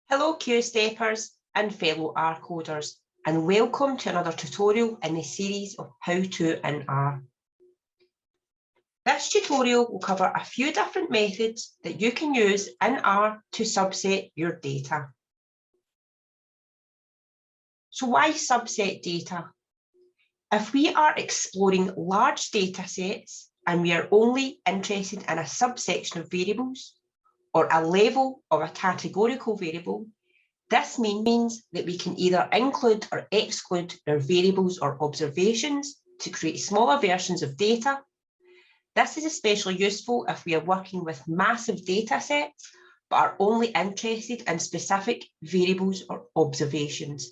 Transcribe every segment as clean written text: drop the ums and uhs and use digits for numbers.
Hello Q-steppers and fellow R coders, and welcome to another tutorial in the series of How to in R. This tutorial will cover a few different methods that you can use in R to subset your data. So why subset data? If we are exploring large data sets and we are only interested in a subsection of variables or a level of a categorical variable, this means that we can either include or exclude our variables or observations to create smaller versions of data. This is especially useful if we are working with massive data sets, but are only interested in specific variables or observations.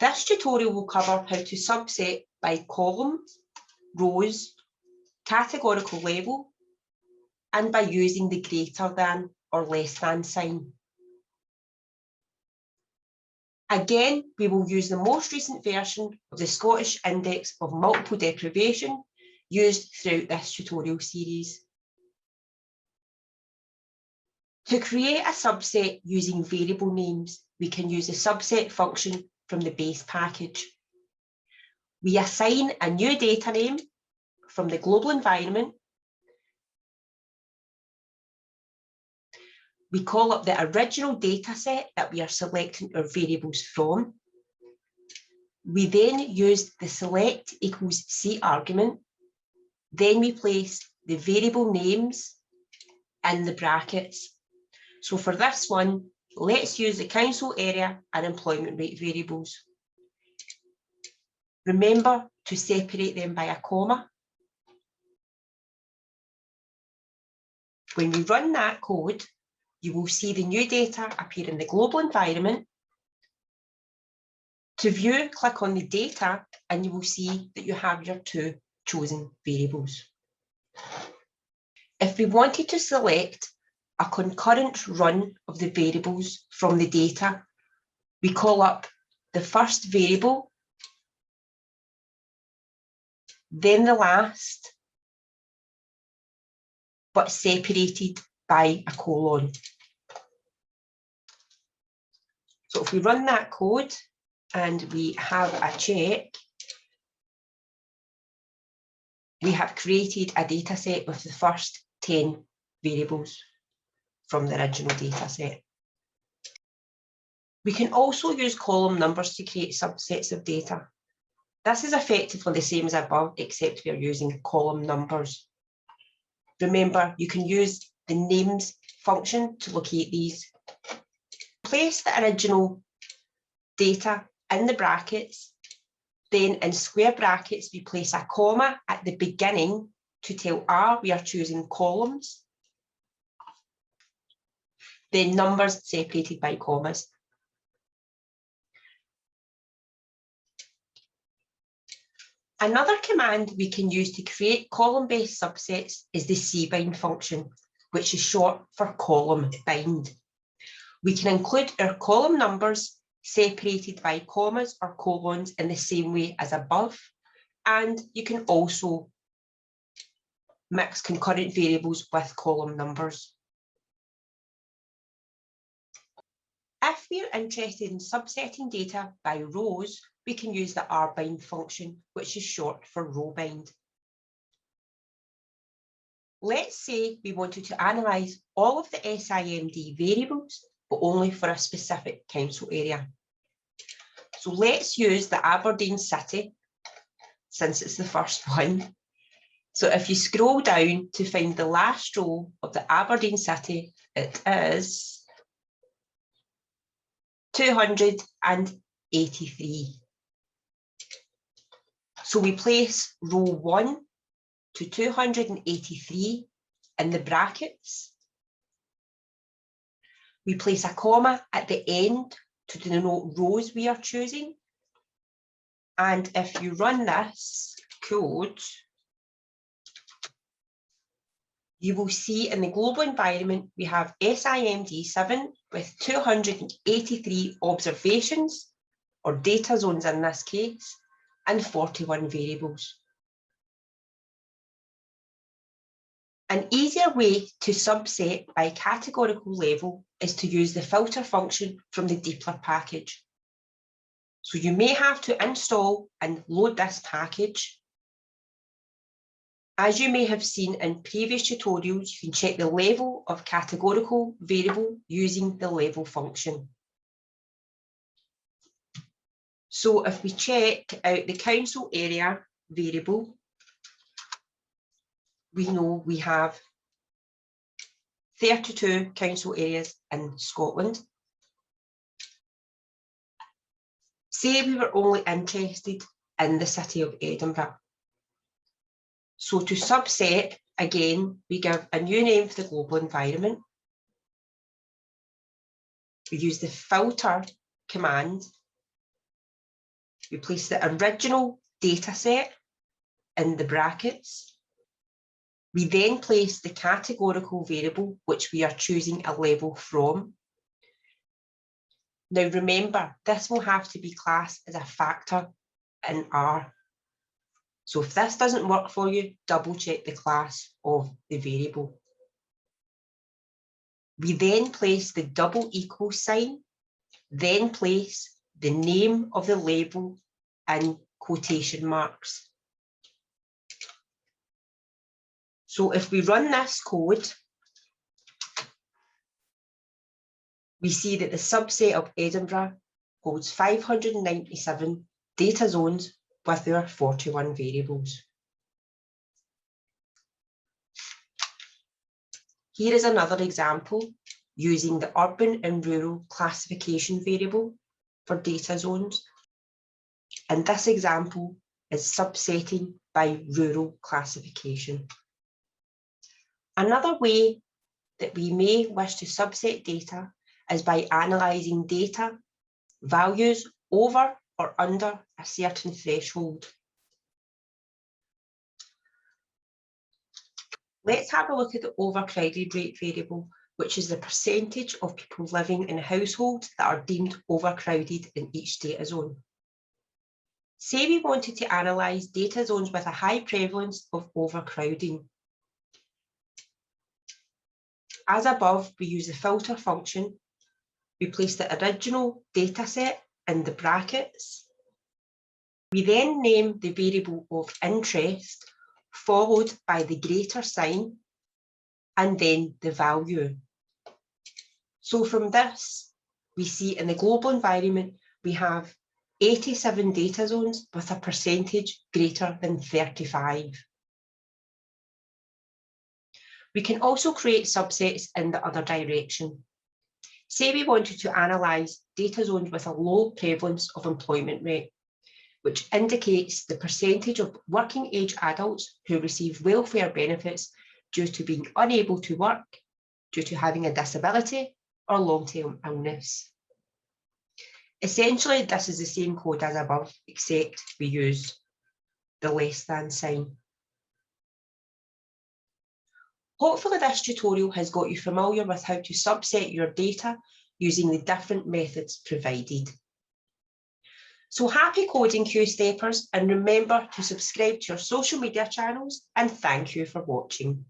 This tutorial will cover how to subset by columns, rows, categorical level, and by using the greater than or less than sign. Again, we will use the most recent version of the Scottish Index of Multiple Deprivation used throughout this tutorial series. To create a subset using variable names, we can use the subset function from the base package. We assign a new data name from the global environment. We call up the original data set that we are selecting our variables from. We then use the select equals C argument. Then we place the variable names in the brackets. So for this one, let's use the council area and employment rate variables. Remember to separate them by a comma. When we run that code, you will see the new data appear in the global environment. To view, click on the data and you will see that you have your two chosen variables. If we wanted to select a concurrent run of the variables from the data, we call up the first variable, then the last, but separated by a colon. So if we run that code and we have a check, we have created a data set with the first 10 variables from the original data set. We can also use column numbers to create subsets of data. This is effectively the same as above, except we are using column numbers. Remember, you can use the names function to locate these. Place the original data in the brackets, then in square brackets we place a comma at the beginning to tell R we are choosing columns, then numbers separated by commas. Another command we can use to create column-based subsets is the cbind function, which is short for column bind. We can include our column numbers separated by commas or colons in the same way as above, and you can also mix concurrent variables with column numbers. If we are interested in subsetting data by rows, we can use the rbind function, which is short for row bind. Let's say we wanted to analyse all of the SIMD variables, but only for a specific council area. So let's use the Aberdeen city, since it's the first one. So if you scroll down to find the last row of the Aberdeen city, it is 283. So we place row 1 to 283 in the brackets. We place a comma at the end to denote rows we are choosing. And if you run this code, you will see in the global environment we have SIMD 7 with 283 observations, or data zones in this case, and 41 variables. An easier way to subset by categorical level is to use the filter function from the Deepler package. So you may have to install and load this package. As you may have seen in previous tutorials, you can check the level of categorical variable using the level function. So if we check out the council area variable, we know we have 32 council areas in Scotland. Say we were only interested in the city of Edinburgh. So to subset, again, we give a new name for the global environment. We use the filter command. We place the original data set in the brackets. We then place the categorical variable, which we are choosing a level from. Now remember, this will have to be classed as a factor in R. So if this doesn't work for you, double check the class of the variable. We then place the double equal sign, then place the name of the label in quotation marks. So if we run this code, we see that the subset of Edinburgh holds 597 data zones with their 41 variables. Here is another example using the urban and rural classification variable for data zones. And this example is subsetting by rural classification. Another way that we may wish to subset data is by analysing data values over or under a certain threshold. Let's have a look at the overcrowded rate variable, which is the percentage of people living in households that are deemed overcrowded in each data zone. Say we wanted to analyse data zones with a high prevalence of overcrowding. As above, we use the filter function. We place the original data set in the brackets. We then name the variable of interest, followed by the greater sign, and then the value. So from this, we see in the global environment, we have 87 data zones with a percentage greater than 35. We can also create subsets in the other direction. Say we wanted to analyse data zones with a low prevalence of employment rate, which indicates the percentage of working age adults who receive welfare benefits due to being unable to work, due to having a disability or long-term illness. Essentially, this is the same code as above, except we use the less than sign. Hopefully this tutorial has got you familiar with how to subset your data using the different methods provided. So happy coding, Q-steppers, and remember to subscribe to your social media channels, and thank you for watching.